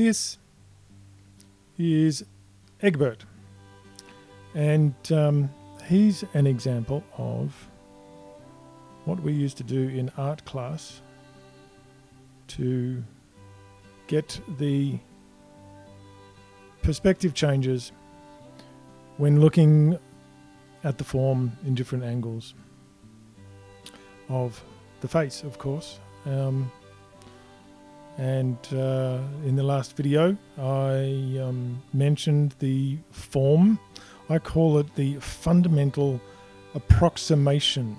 this is EGGBERT, and he's an example of what we used to do in art class to get the perspective changes when looking at the form in different angles of the face, of course. In the last video I mentioned the form. I call it the fundamental approximation.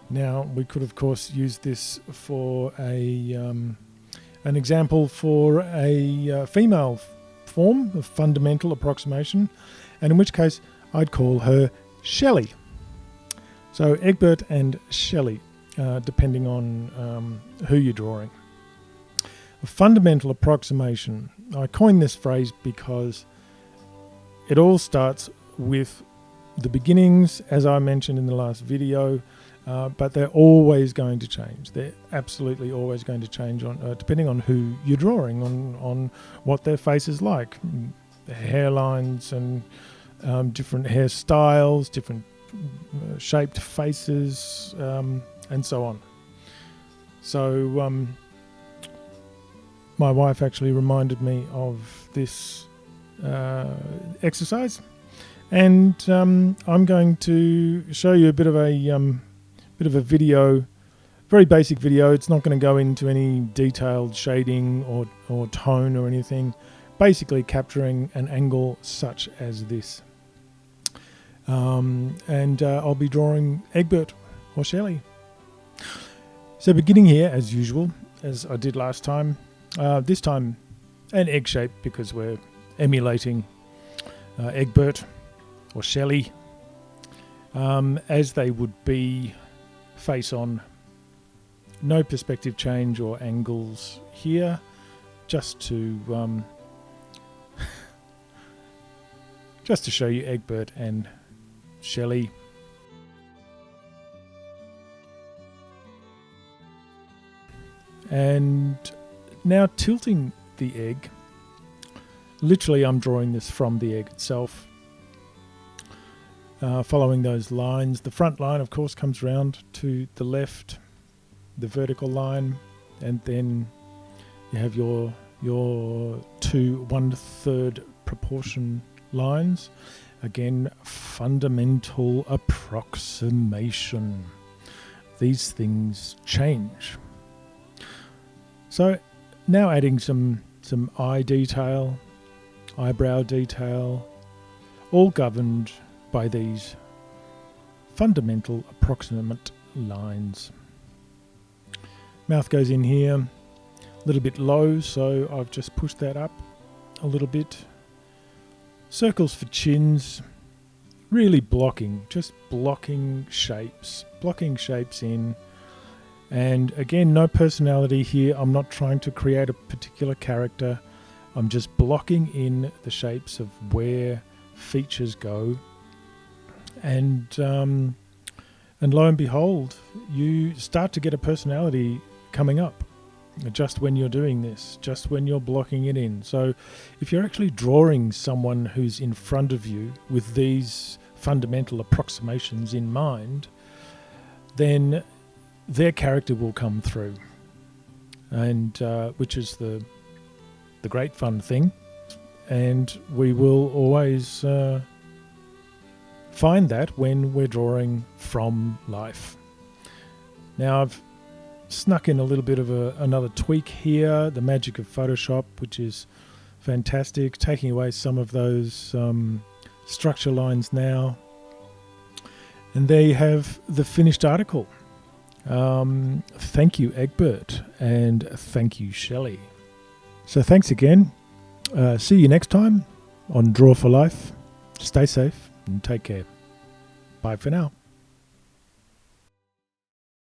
Now we could of course use this for an example for a female form of fundamental approximation, and in which case I'd call her Shelley. So EGGBERT and Shelley, depending on who you're drawing. A fundamental approximation. I coined this phrase because it all starts with the beginnings, as I mentioned in the last video, but they're always going to change. They're absolutely always going to change on depending on who you're drawing, on what their face is like. The hairlines and different hairstyles, different shaped faces, and so on. So my wife actually reminded me of this exercise, and I'm going to show you a bit of a video, very basic video. It's not going to go into any detailed shading or tone or anything, basically capturing an angle such as this. I'll be drawing EGGBERT or Shelley. So beginning here as usual, as I did last time, this time an egg shape because we're emulating EGGBERT or Shelley as they would be face on. No perspective change or angles here, just to show you EGGBERT and Shelley. And now tilting the egg, literally I'm drawing this from the egg itself, following those lines. The front line of course comes round to the left, the vertical line, and then you have your 2 1/3 proportion lines. Again, fundamental approximation. These things change. So now adding some eye detail, eyebrow detail, all governed by these fundamental approximate lines. Mouth goes in here, a little bit low, so I've just pushed that up a little bit. Circles for chins, really just blocking shapes in. And again, no personality here. I'm not trying to create a particular character. I'm just blocking in the shapes of where features go. And lo and behold, you start to get a personality coming up just when you're doing this, just when you're blocking it in. So if you're actually drawing someone who's in front of you with these fundamental approximations in mind, then their character will come through, and which is the great fun thing. And we will always find that when we're drawing from life. Now I've snuck in a little bit of another tweak here, the magic of Photoshop, which is fantastic, taking away some of those structure lines now. And there you have the finished article. Thank you, EGGBERT, and thank you, Shelley. So thanks again. See you next time on Draw for Life. Stay safe and take care. Bye for now.